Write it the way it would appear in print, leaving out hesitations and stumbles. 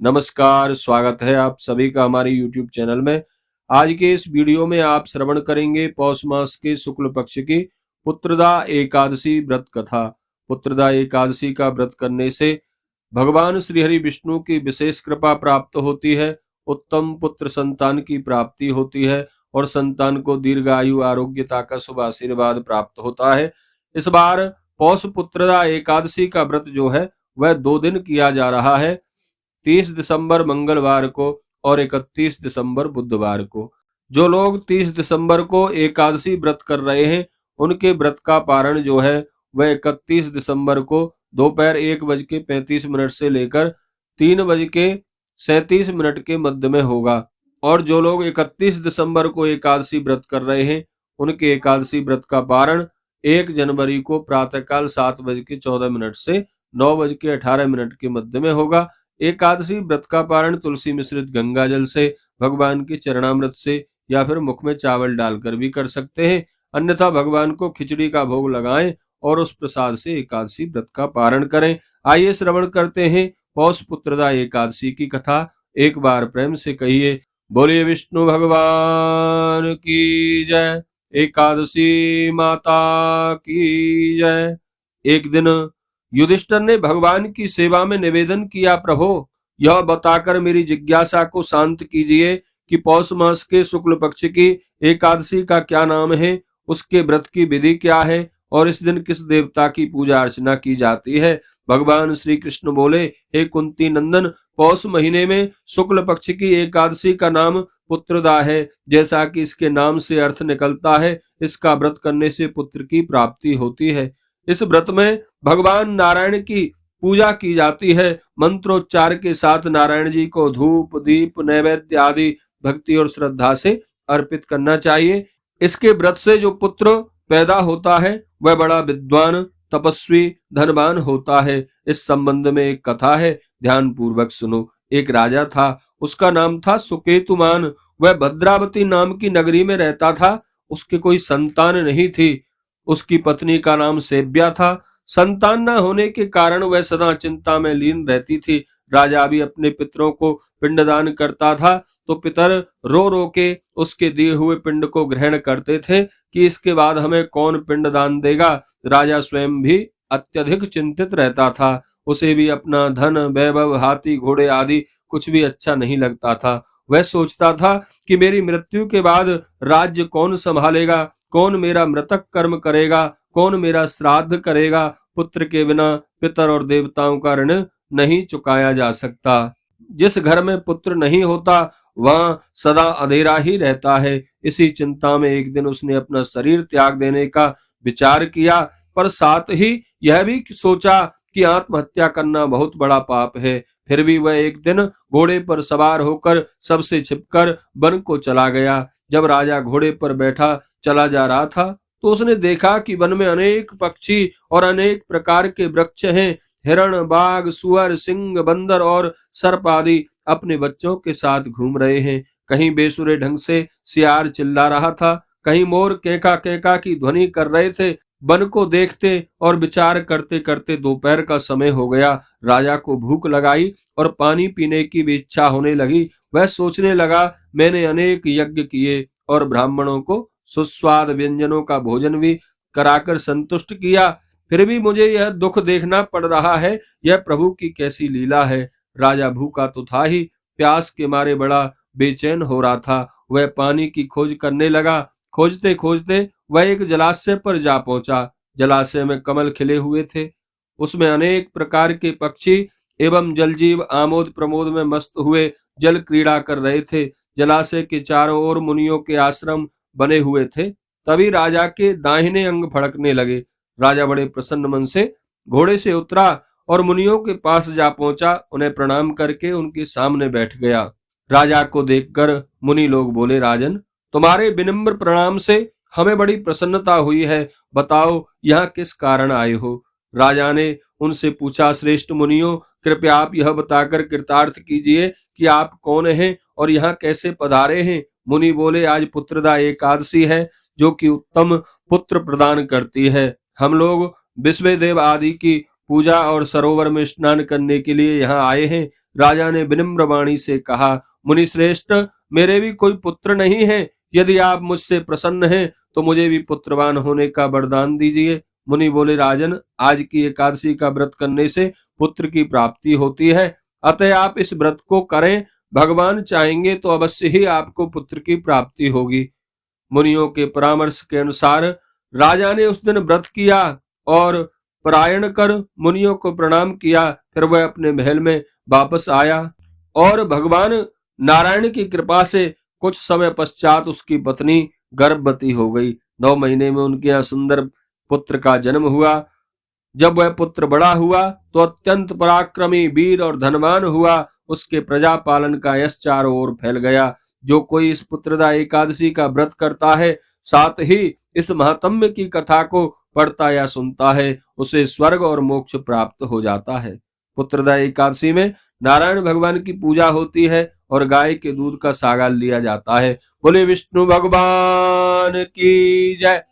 नमस्कार, स्वागत है आप सभी का हमारे YouTube चैनल में। आज के इस वीडियो में आप श्रवण करेंगे पौष मास के शुक्ल पक्ष की पुत्रदा एकादशी व्रत कथा। पुत्रदा एकादशी का व्रत करने से भगवान श्री हरि विष्णु की विशेष कृपा प्राप्त होती है, उत्तम पुत्र संतान की प्राप्ति होती है और संतान को दीर्घायु आरोग्यता का शुभ आशीर्वाद प्राप्त होता है। इस बार पौष पुत्रदा एकादशी का व्रत जो है वह 2 दिन किया जा रहा है, 30 दिसंबर मंगलवार को और 31 दिसंबर बुधवार को। जो लोग 30 दिसंबर को एकादशी व्रत कर रहे हैं उनके व्रत का पारण जो है वह 31 दिसंबर को दोपहर 1:35 से लेकर 3:37 के मध्य में होगा। और जो लोग 31 दिसंबर को एकादशी व्रत कर रहे हैं उनके एकादशी व्रत का पारण 1 जनवरी को प्रातःकाल 7:14 से 9:18 के मध्य में होगा। एकादशी व्रत का पारण तुलसी मिश्रित गंगा जल से, भगवान के चरणामृत से या फिर मुख में चावल डालकर भी कर सकते हैं, अन्यथा भगवान को खिचड़ी का भोग लगाएं और उस प्रसाद से एकादशी व्रत का पारण करें। आइए श्रवण करते हैं पौष पुत्रदा एकादशी की कथा। एक बार प्रेम से कहिए, बोलिए विष्णु भगवान की जय, एकादशी माता की जय। एक दिन युधिष्ठिर ने भगवान की सेवा में निवेदन किया, प्रभु यह बताकर मेरी जिज्ञासा को शांत कीजिए कि पौष मास के शुक्ल पक्ष की एकादशी का क्या नाम है, उसके व्रत की विधि क्या है और इस दिन किस देवता की पूजा अर्चना की जाती है। भगवान श्री कृष्ण बोले, हे कुंती नंदन, पौष महीने में शुक्ल पक्ष की एकादशी का नाम पुत्रदा है। जैसा कि इसके नाम से अर्थ निकलता है, इसका व्रत करने से पुत्र की प्राप्ति होती है। इस व्रत में भगवान नारायण की पूजा की जाती है। मंत्रोच्चार के साथ नारायण जी को धूप दीप नैवेद्य आदि भक्ति और श्रद्धा से अर्पित करना चाहिए। इसके व्रत से जो पुत्र पैदा होता है वह बड़ा विद्वान तपस्वी धनवान होता है। इस संबंध में एक कथा है, ध्यान पूर्वक सुनो। एक राजा था, उसका नाम था सुकेतुमान। वह भद्रावती नाम की नगरी में रहता था। उसके कोई संतान नहीं थी। उसकी पत्नी का नाम सेव्या था। संतान न होने के कारण वह सदा चिंता में लीन रहती थी। राजा भी अपने पितरों को पिंडदान करता था तो पितर रो रो के उसके दिए हुए पिंड को ग्रहण करते थे कि इसके बाद हमें कौन पिंडदान देगा। राजा स्वयं भी अत्यधिक चिंतित रहता था। उसे भी अपना धन वैभव हाथी घोड़े आदि कुछ भी अच्छा नहीं लगता था। वह सोचता था कि मेरी मृत्यु के बाद राज्य कौन संभालेगा, कौन मेरा मृतक कर्म करेगा, कौन मेरा श्राद्ध करेगा। पुत्र के बिना पितर और देवताओं का ऋण नहीं चुकाया जा सकता। जिस घर में पुत्र नहीं होता वहां सदा अंधेरा ही रहता है। इसी चिंता में एक दिन उसने अपना शरीर त्याग देने का विचार किया, पर साथ ही यह भी सोचा कि आत्महत्या करना बहुत बड़ा पाप है। फिर भी वह एक दिन घोड़े पर सवार होकर सबसे छिपकर वन को चला गया। जब राजा घोड़े पर बैठा चला जा रहा था तो उसने देखा कि वन में अनेक पक्षी और अनेक प्रकार के वृक्ष हैं। हिरण बाघ सुअर सिंह बंदर और सर्प आदि अपने बच्चों के साथ घूम रहे हैं। कहीं बेसुरे ढंग से सियार चिल्ला रहा था, कहीं मोर केका केका की ध्वनि कर रहे थे। वन को देखते और विचार करते करते दोपहर का समय हो गया। राजा को भूख लगाई और पानी पीने की भी इच्छा होने लगी। वह सोचने लगा, मैंने अनेक यज्ञ किए और ब्राह्मणों को सुस्वाद व्यंजनों का भोजन भी कराकर संतुष्ट किया, फिर भी मुझे यह दुख देखना पड़ रहा है। यह प्रभु की कैसी लीला है। राजा भूखा तो था ही, प्यास के मारे बड़ा बेचैन हो रहा था। वह पानी की खोज करने लगा। खोजते खोजते वह एक जलाशय पर जा पहुंचा। जलाशय में कमल खिले हुए थे। उसमें अनेक प्रकार के पक्षी एवं जलजीव आमोद प्रमोद में मस्त हुए जल क्रीड़ा कर रहे थे। जलाशय के चारों ओर मुनियों के आश्रम बने हुए थे। तभी राजा के दाहिने अंग फड़कने लगे। राजा बड़े प्रसन्न मन से घोड़े से उतरा और मुनियों के पास जा पहुंचा। उन्हें प्रणाम करके उनके सामने बैठ गया। राजा को देखकर मुनि लोग बोले, राजन, तुम्हारे विनम्र प्रणाम से हमें बड़ी प्रसन्नता हुई है। बताओ यहाँ किस कारण आए हो। राजा ने उनसे पूछा, श्रेष्ठ मुनियों, कृपया आप यह बताकर कृतार्थ कीजिए कि आप कौन हैं और यहाँ कैसे पधारे हैं। मुनि बोले, आज पुत्रदा एकादशी है जो कि उत्तम पुत्र प्रदान करती है। हम लोग विश्वदेव आदि की पूजा और सरोवर में स्नान करने के लिए यहाँ आए हैं। राजा ने विनम्र वाणी से कहा, मुनि श्रेष्ठ, मेरे भी कोई पुत्र नहीं है। यदि आप मुझसे प्रसन्न हैं तो मुझे भी पुत्रवान होने का वरदान दीजिए। मुनि बोले, राजन, आज की एकादशी का व्रत करने से पुत्र की प्राप्ति होती है, अतः आप इस व्रत को करें। भगवान चाहेंगे तो अवश्य ही आपको पुत्र की प्राप्ति होगी। मुनियों के परामर्श के अनुसार राजा ने उस दिन व्रत किया और परायण कर मुनियों को प्रणाम किया। फिर वह अपने महल में वापस आया और भगवान नारायण की कृपा से कुछ समय पश्चात उसकी पत्नी गर्भवती हो गई। 9 महीने में उनके यहाँ सुंदर पुत्र का जन्म हुआ। जब वह पुत्र बड़ा हुआ तो अत्यंत पराक्रमी, वीर और धनवान हुआ। उसके प्रजा पालन का यश चारों ओर फैल गया। जो कोई इस पुत्रदा एकादशी का व्रत करता है, साथ ही इस महात्म्य की कथा को पढ़ता या सुनता है, उसे स्वर्ग और मोक्ष प्राप्त हो जाता है। पुत्रदा एकादशी में नारायण भगवान की पूजा होती है और गाय के दूध का सागाल लिया जाता है। बोले विष्णु भगवान की जय।